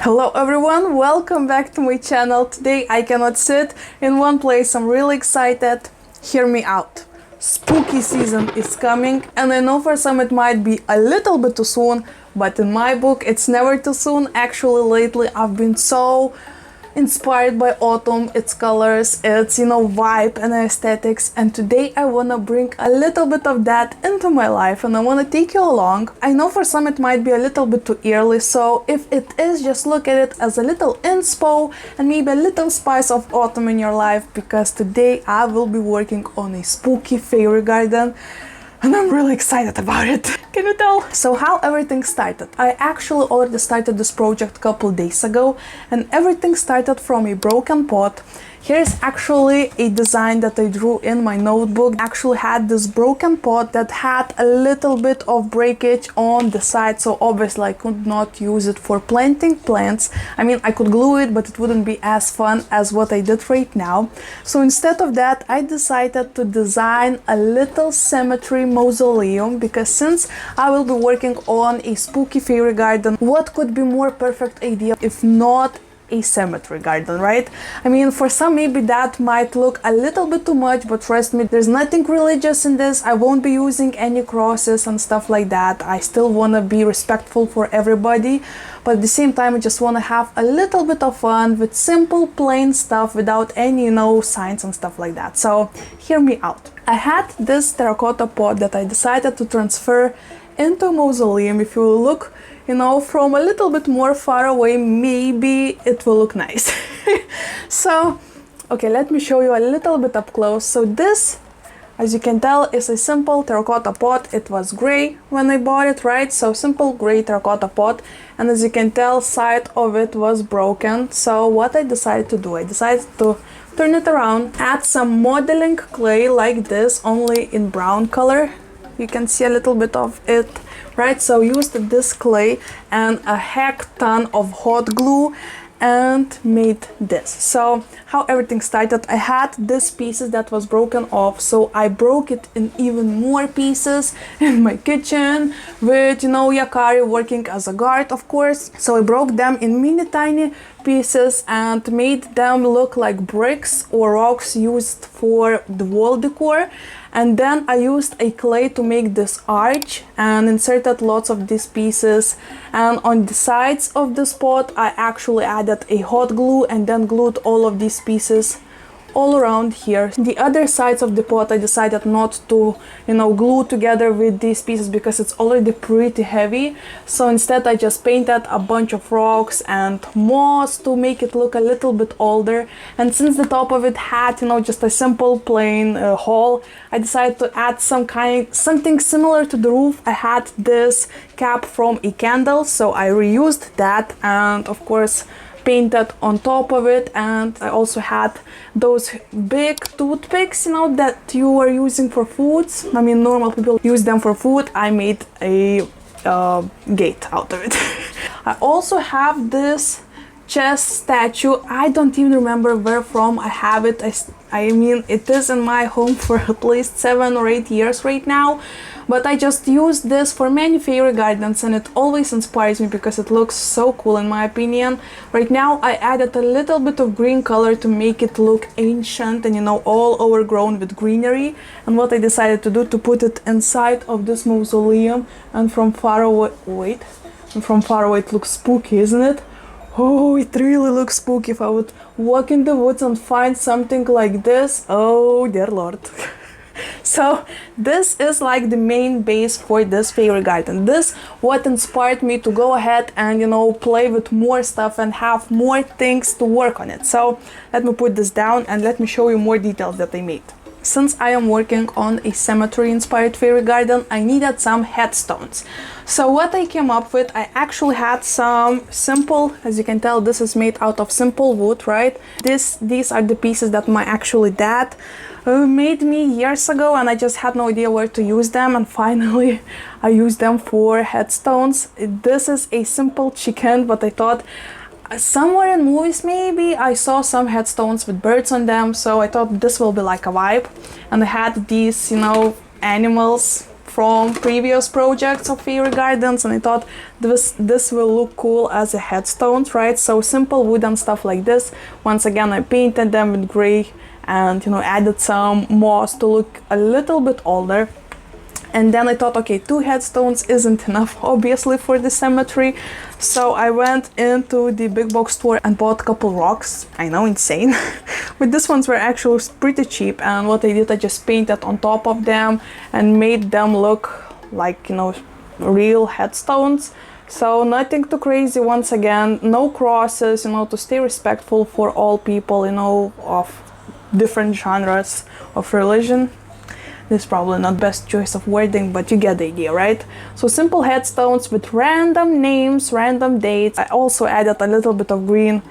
Hello everyone, welcome back to my channel. Today I cannot sit in one place, I'm really excited. Hear me out. Spooky season is coming and I know for some it might be a little bit too soon, but in my book it's never too soon. Actually lately I've been so inspired by autumn, its colors, its vibe and aesthetics, and today I wanna bring a little bit of that into my life and I wanna take you along. I know for some it might be a little bit too early, so if it is, just look at it as a little inspo and maybe a little spice of autumn in your life, because today I will be working on a spooky fairy garden and I'm really excited about it. Can you tell? So how everything started? I actually already started this project a couple days ago and everything started from a broken pot. Here's actually a design that I drew in my notebook. I actually had this broken pot that had a little bit of breakage on the side, so obviously I could not use it for planting plants. I mean, I could glue it, but it wouldn't be as fun as what I did right now. So instead of that, I decided to design a little cemetery mausoleum, because since I will be working on a spooky fairy garden, what could be more perfect idea if not a cemetery garden, right? I mean, for some maybe that might look a little bit too much, but trust me, there's nothing religious in this. I won't be using any crosses and stuff like that. I still want to be respectful for everybody, but at the same time I just want to have a little bit of fun with simple plain stuff without any signs and stuff like that. So hear me out. I had this terracotta pot that I decided to transfer into a mausoleum. If you look from a little bit more far away, maybe it will look nice. So, okay, let me show you a little bit up close. So this, as you can tell, is a simple terracotta pot. It was gray when I bought it, right? So simple gray terracotta pot. And as you can tell, side of it was broken. So what I decided to do, I decided to turn it around, add some modeling clay like this, only in brown color. You can see a little bit of it, right? So used this clay and a heck ton of hot glue and made this. So how everything started, I had this pieces that was broken off, so I broke it in even more pieces in my kitchen with Yakari working as a guard, of course. So I broke them in mini tiny pieces and made them look like bricks or rocks used for the wall decor. And then I used a clay to make this arch and inserted lots of these pieces, and on the sides of this pot I actually added a hot glue and then glued all of these pieces all around here. The other sides of the pot I decided not to glue together with these pieces because it's already pretty heavy, so instead I just painted a bunch of rocks and moss to make it look a little bit older. And since the top of it had just a simple plain hole, I decided to add something similar to the roof. I had this cap from a candle, so I reused that and of course painted on top of it. And I also had those big toothpicks that you are using for foods. I mean, normal people use them for food. I made a gate out of it. I also have this chest statue. I don't even remember where from I have it. I mean, it is in my home for at least 7 or 8 years right now, but I just use this for many fairy gardens and it always inspires me because it looks so cool in my opinion. Right now I added a little bit of green color to make it look ancient and all overgrown with greenery. And what I decided to do, to put it inside of this mausoleum, and from far away, it looks spooky, isn't it? Oh, it really looks spooky. If I would walk in the woods and find something like this, oh dear lord. So this is like the main base for this fairy garden. This what inspired me to go ahead and play with more stuff and have more things to work on it. So let me put this down and let me show you more details that I made. Since I am working on a cemetery inspired fairy garden, I needed some headstones. So what I came up with, I actually had some simple, as you can tell, this is made out of simple wood, right? These are the pieces that my actually dad made me years ago, and I just had no idea where to use them, and finally I used them for headstones. This is a simple chicken, but I thought somewhere in movies maybe I saw some headstones with birds on them, so I thought this will be like a vibe. And I had these animals from previous projects of fairy gardens, and I thought this will look cool as a headstones, right? So simple wooden stuff like this. Once again, I painted them with gray and, you know, added some moss to look a little bit older. And then I thought, okay, 2 headstones isn't enough, obviously, for the cemetery. So I went into the big box store and bought a couple rocks. I know, insane. But these ones were actually pretty cheap. And what I did, I just painted on top of them and made them look like, you know, real headstones. So nothing too crazy. Once again, no crosses, you know, to stay respectful for all people, you know, of different genres of religion. This is probably not best choice of wording, but you get the idea, right? So simple headstones with random names, random dates. I also added a little bit of green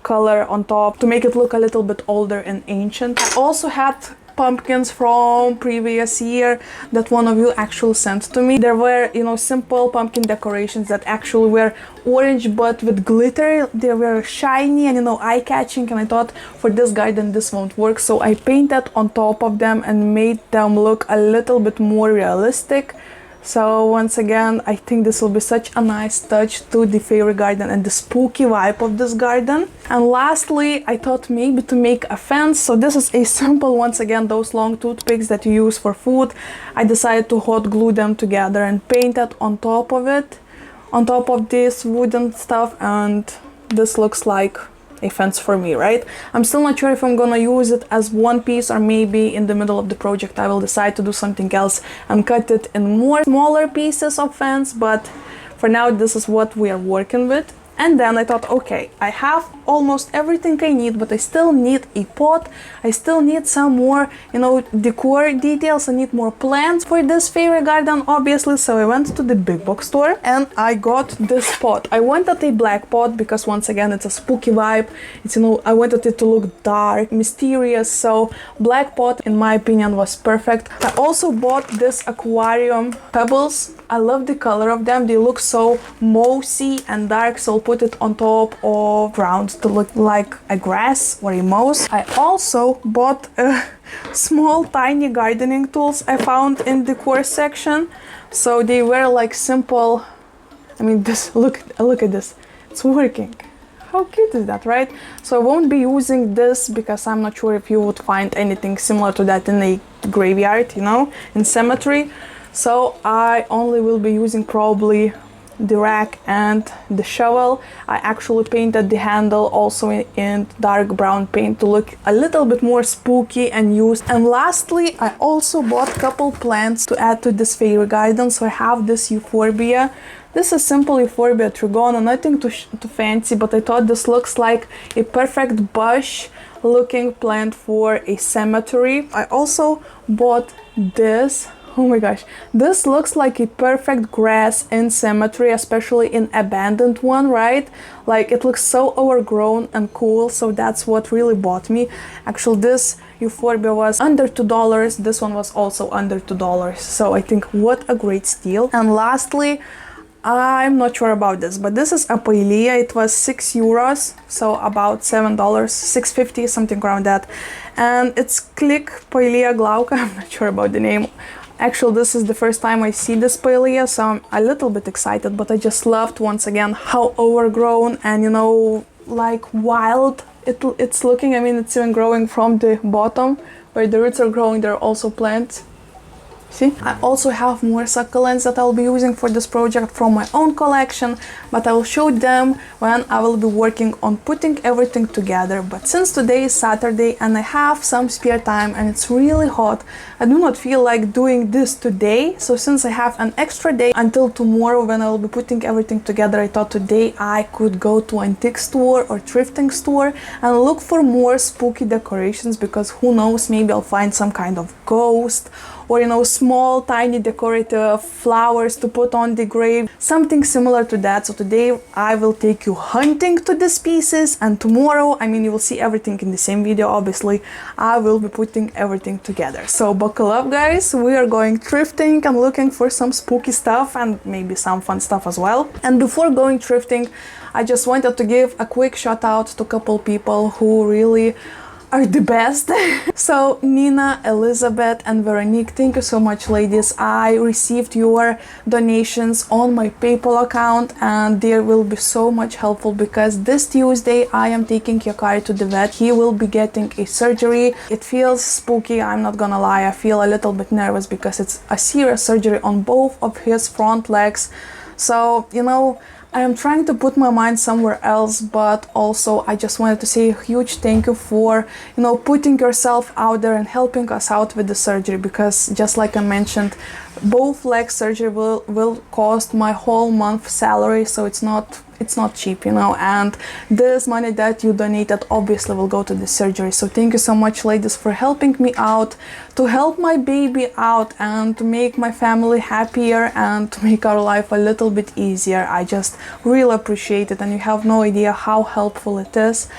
color on top to make it look a little bit older and ancient. I also had pumpkins from previous year that one of you actually sent to me. There were, you know, simple pumpkin decorations that actually were orange but with glitter. They were shiny and, you know, eye-catching, and I thought for this garden this won't work, so I painted on top of them and made them look a little bit more realistic. So once again, I think this will be such a nice touch to the fairy garden and the spooky vibe of this garden. And lastly, I thought maybe to make a fence. So this is a simple, once again, those long toothpicks that you use for food. I decided to hot glue them together and paint it on top of it, on top of this wooden stuff, and this looks like a fence for me, right? I'm still not sure if I'm gonna use it as one piece, or maybe in the middle of the project I will decide to do something else and cut it in more smaller pieces of fence, but for now this is what we are working with. And then I thought, okay, I have almost everything I need, but I still need a pot. I still need some more, you know, decor details. I need more plants for this fairy garden, obviously. So I went to the big box store and I got this pot. I wanted a black pot because, once again, it's a spooky vibe. It's, you know, I wanted it to look dark, mysterious. So black pot, in my opinion, was perfect. I also bought this aquarium pebbles. I love the color of them. They look so mossy and dark, so I'll put it on top of ground to look like a grass or a moss. I also bought small tiny gardening tools I found in the decor section. So they were like simple. I mean, this look at this. It's working. How cute is that, right? So I won't be using this because I'm not sure if you would find anything similar to that in a graveyard, you know, in cemetery. So I only will be using probably the rack and the shovel. I actually painted the handle also in dark brown paint to look a little bit more spooky and used. And lastly, I also bought a couple plants to add to this fairy garden. So I have this euphorbia. This is simple euphorbia trigona, nothing too fancy, but I thought this looks like a perfect bush looking plant for a cemetery. I also bought this. Oh my gosh, this looks like a perfect grass in cemetery, especially in abandoned one, right? Like, it looks so overgrown and cool, so that's what really bought me. Actually, this euphorbia was under $2. This one was also under $2. So I think what a great steal. And lastly, I'm not sure about this, but this is a paella. It was €6, so about $7, $6.50, something around that. And it's Click Paella Glauca. I'm not sure about the name. Actually, this is the first time I see this paella, so I'm a little bit excited, but I just loved, once again, how overgrown and, you know, like wild it's looking. I mean, it's even growing from the bottom, where the roots are growing, there are also plants. See? I also have more succulents that I'll be using for this project from my own collection, but I will show them when I will be working on putting everything together. But since today is Saturday and I have some spare time and it's really hot, I do not feel like doing this today. So since I have an extra day until tomorrow when I will be putting everything together, I thought today I could go to an antique store or thrifting store and look for more spooky decorations, because who knows, maybe I'll find some kind of ghost, or, you know, small tiny decorative flowers to put on the grave, something similar to that. So today I will take you hunting to these pieces, and tomorrow, I mean, you will see everything in the same video, obviously, I will be putting everything together. So buckle up, guys, we are going thrifting and looking for some spooky stuff and maybe some fun stuff as well. And before going thrifting, I just wanted to give a quick shout out to a couple people who really are the best. So Nina, Elizabeth and Veronique, thank you so much, ladies. I received your donations on my PayPal account and they will be so much helpful because this Tuesday I am taking Yakari to the vet. He will be getting a surgery. It feels spooky, I'm not gonna lie. I feel a little bit nervous because it's a serious surgery on both of his front legs. So, you know, I am trying to put my mind somewhere else, but also I just wanted to say a huge thank you for, you know, putting yourself out there and helping us out with the surgery, because just like I mentioned, both leg surgery will cost my whole month salary, so it's not cheap, you know, and this money that you donated obviously will go to the surgery. So thank you so much, ladies, for helping me out, to help my baby out and to make my family happier and to make our life a little bit easier. I just really appreciate it and you have no idea how helpful it is.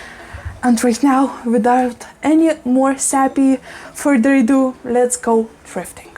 And right now, without any more sappy further ado, let's go thrifting.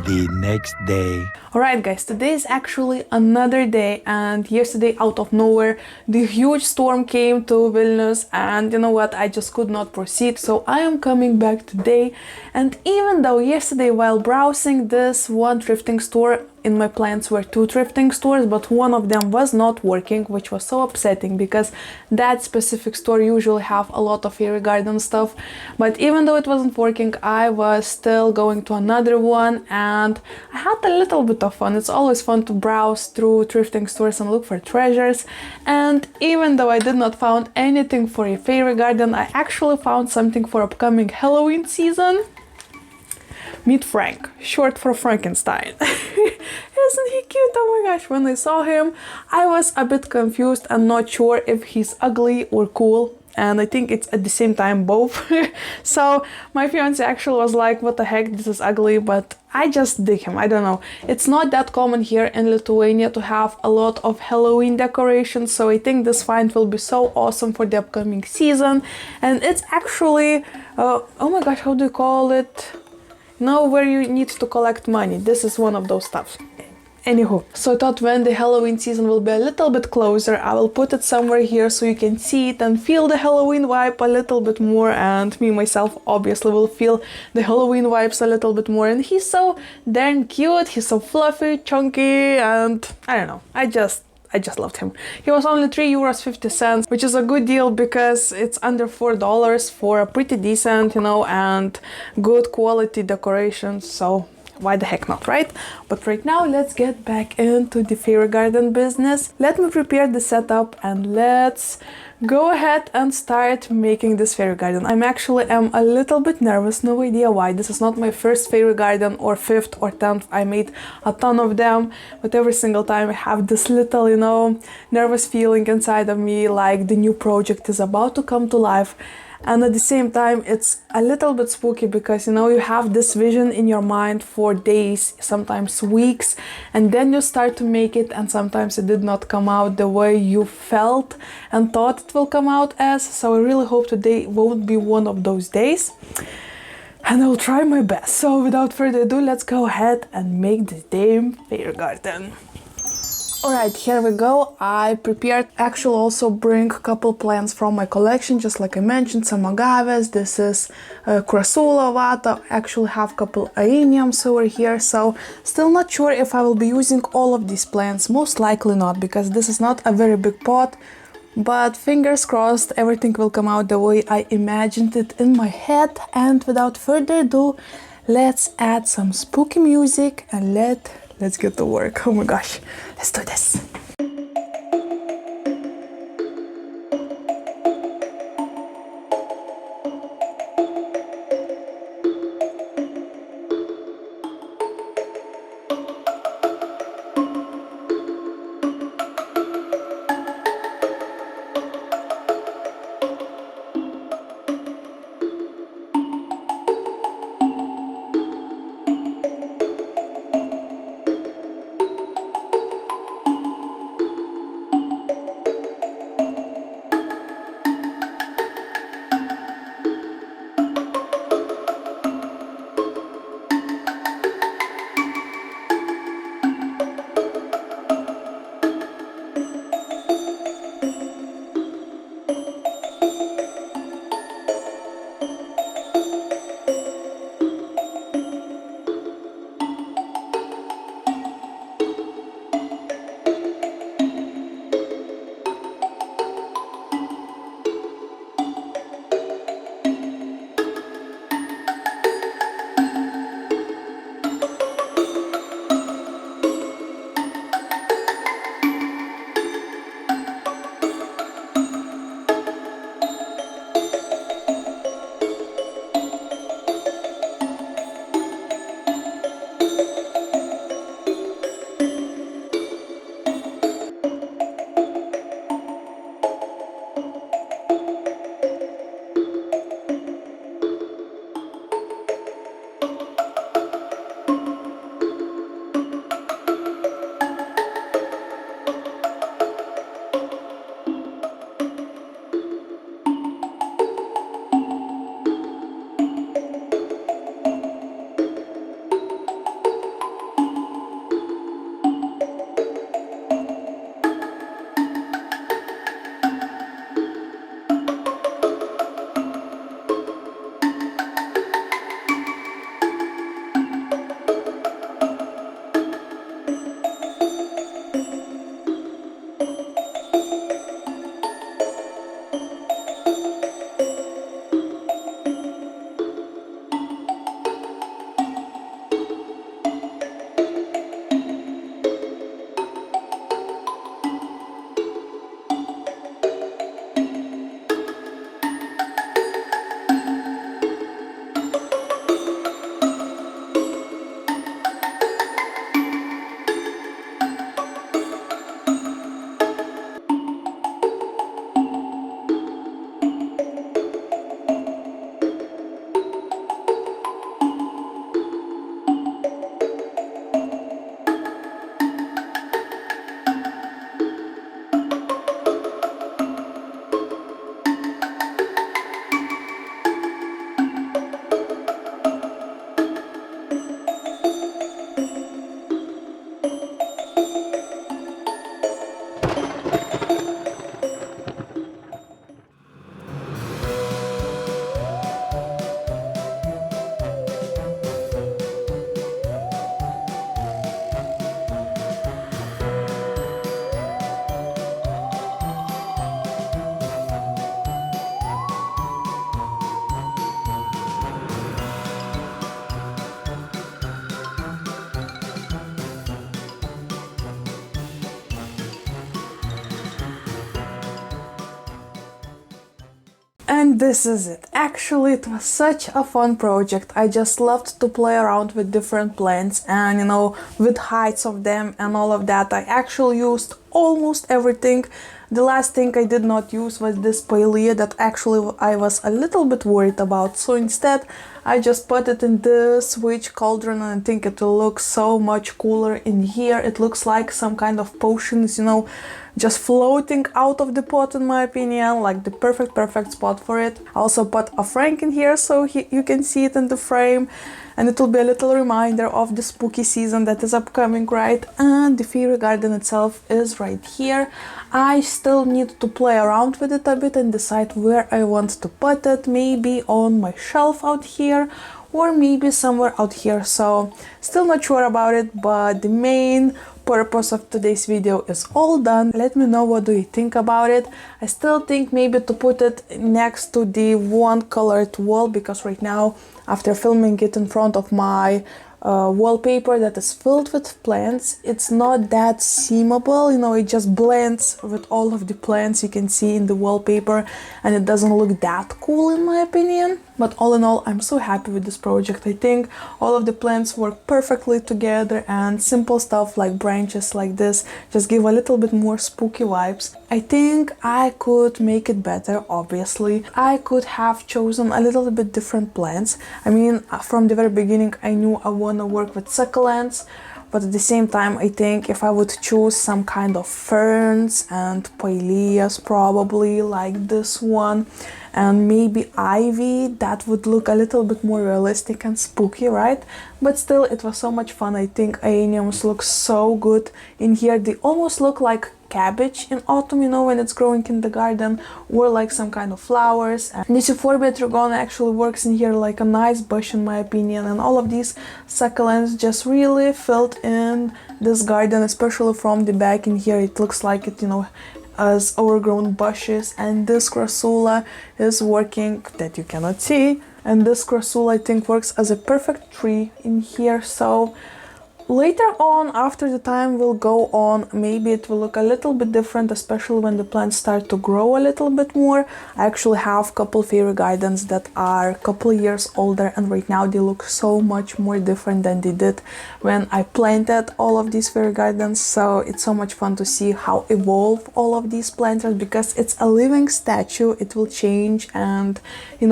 The next day. Alright guys, today is actually another day, and yesterday out of nowhere the huge storm came to Vilnius and you know what, I just could not proceed, so I am coming back today. And even though yesterday while browsing this one thrifting store, in my plans were two thrifting stores, but one of them was not working, which was so upsetting because that specific store usually have a lot of fairy garden stuff. But even though it wasn't working, I was still going to another one and I had a little bit of fun. It's always fun to browse through thrifting stores and look for treasures. And even though I did not find anything for a fairy garden, I actually found something for upcoming Halloween season. Meet Frank, short for Frankenstein. Isn't he cute? Oh my gosh, when I saw him, I was a bit confused and not sure if he's ugly or cool. And I think it's at the same time both. So my fiance actually was like, what the heck, this is ugly, but I just dig him, I don't know. It's not that common here in Lithuania to have a lot of Halloween decorations, so I think this find will be so awesome for the upcoming season. And it's actually, oh my gosh, how do you call it? Now where you need to collect money. This is one of those stuff. Anywho, so I thought when the Halloween season will be a little bit closer, I will put it somewhere here so you can see it and feel the Halloween vibe a little bit more, and me myself obviously will feel the Halloween vibes a little bit more. And he's so darn cute, he's so fluffy, chunky, and I don't know, I just loved him. He was only €3.50, which is a good deal because it's under $4 for a pretty decent, you know, and good quality decorations. So why the heck not, right? But right now let's get back into the fairy garden business. Let me prepare the setup and let's go ahead and start making this fairy garden. I'm a little bit nervous, no idea why. This is not my first fairy garden or fifth or 10th. I made a ton of them, but every single time I have this little, you know, nervous feeling inside of me, like the new project is about to come to life. And at the same time, it's a little bit spooky because, you know, you have this vision in your mind for days, sometimes weeks, and then you start to make it and sometimes it did not come out the way you felt and thought it will come out as. So I really hope today won't be one of those days. And I'll try my best. So without further ado, let's go ahead and make this damn fairy garden. Alright, here we go. I prepared, actually also bring a couple plants from my collection, just like I mentioned, some agaves. This is crassula vata. I actually have a couple aeniums over here, so still not sure if I will be using all of these plants. Most likely not, because this is not a very big pot, but fingers crossed everything will come out the way I imagined it in my head. And without further ado, let's add some spooky music and let's get to work. Oh my gosh, let's do this. And this is it. Actually, it was such a fun project. I just loved to play around with different plants and, with heights of them and all of that. I actually used almost everything. The last thing I did not use was this paella that actually I was a little bit worried about. So instead, I just put it in this witch cauldron and I think it will look so much cooler in here. It looks like some kind of potions, just floating out of the pot, in my opinion, like the perfect spot for it. I also put a frank in here so you can see it in the frame, and it will be a little reminder of the spooky season that is upcoming, right? And the fairy garden itself is right here. I still need to play around with it a bit and decide where I want to put it, maybe on my shelf out here or maybe somewhere out here, so still not sure about it, but the main purpose of today's video is all done. Let me know what do you think about it. I still think maybe to put it next to the one colored wall, because right now after filming it in front of my wallpaper that is filled with plants, it's not that seeable, it just blends with all of the plants you can see in the wallpaper and it doesn't look that cool in my opinion. But all in all, I'm so happy with this project. I think all of the plants work perfectly together and simple stuff like branches like this just give a little bit more spooky vibes. I think I could make it better, obviously. I could have chosen a little bit different plants. I mean, from the very beginning, I knew I want to work with succulents, but at the same time, I think if I would choose some kind of ferns and paelias, probably like this one, and maybe ivy, that would look a little bit more realistic and spooky, right? But still, it was so much fun. I think aeoniums look so good in here. They almost look like cabbage in autumn, when it's growing in the garden, or like some kind of flowers. And this euphorbia trigona actually works in here like a nice bush in my opinion, and all of these succulents just really filled in this garden, especially from the back in here. It looks like it, as overgrown bushes, and this crassula is working, that you cannot see, and this crassula I think works as a perfect tree in here. So later on, after the time will go on, maybe it will look a little bit different, especially when the plants start to grow a little bit more. I actually have a couple fairy gardens that are a couple years older, and right now they look so much more different than they did when I planted all of these fairy gardens. So it's so much fun to see how evolve all of these planters, because it's a living statue. It will change and it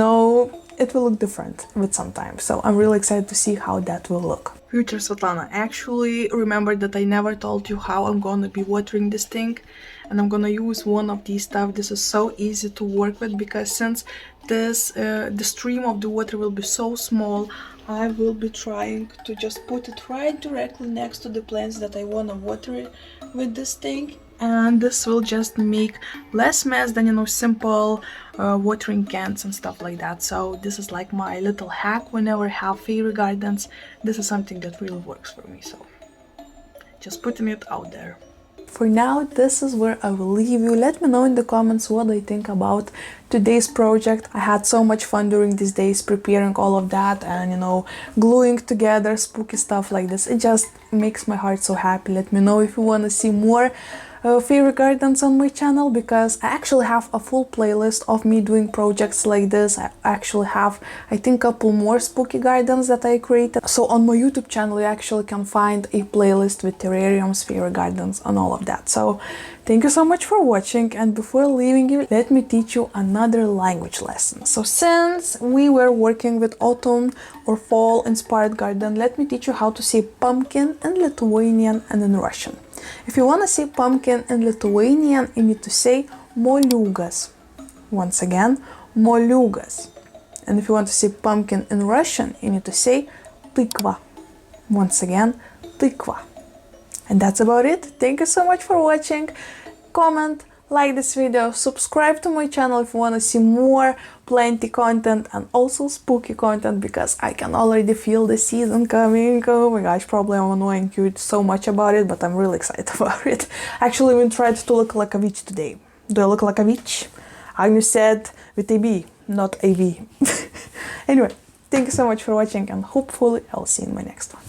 will look different with some time. So I'm really excited to see how that will look. Future Svetlana, actually remember that I never told you how I'm gonna be watering this thing, and I'm gonna use one of these stuff. This is so easy to work with, because since the stream of the water will be so small, I will be trying to just put it right directly next to the plants that I wanna water it with this thing. And this will just make less mess than simple watering cans and stuff like that. So this is like my little hack whenever I have fairy gardens. This is something that really works for me, so just putting it out there. For now, this is where I will leave you. Let me know in the comments what I think about today's project. I had so much fun during these days preparing all of that and gluing together spooky stuff like this. It just makes my heart so happy. Let me know if you want to see more fairy gardens on my channel, because I actually have a full playlist of me doing projects like this. I actually have, I think, a couple more spooky gardens that I created. So on my YouTube channel you actually can find a playlist with terrariums, fairy gardens and all of that. So thank you so much for watching, and before leaving you, let me teach you another language lesson. So since we were working with autumn or fall inspired garden, let me teach you how to say pumpkin in Lithuanian and in Russian. If you want to say pumpkin in Lithuanian, you need to say moliūgas. Once again, moliūgas. And if you want to say pumpkin in Russian, you need to say tykva. Once again, tykva. And that's about it. Thank you so much for watching. Comment, like this video, subscribe to my channel if you want to see more plenty content and also spooky content, because I can already feel the season coming. Oh my gosh, probably I'm annoying you so much about it, but I'm really excited about it. Actually, we tried to look like a witch today. Do I look like a witch? Agnes said with a B, not a V. Anyway, thank you so much for watching, and hopefully I'll see you in my next one.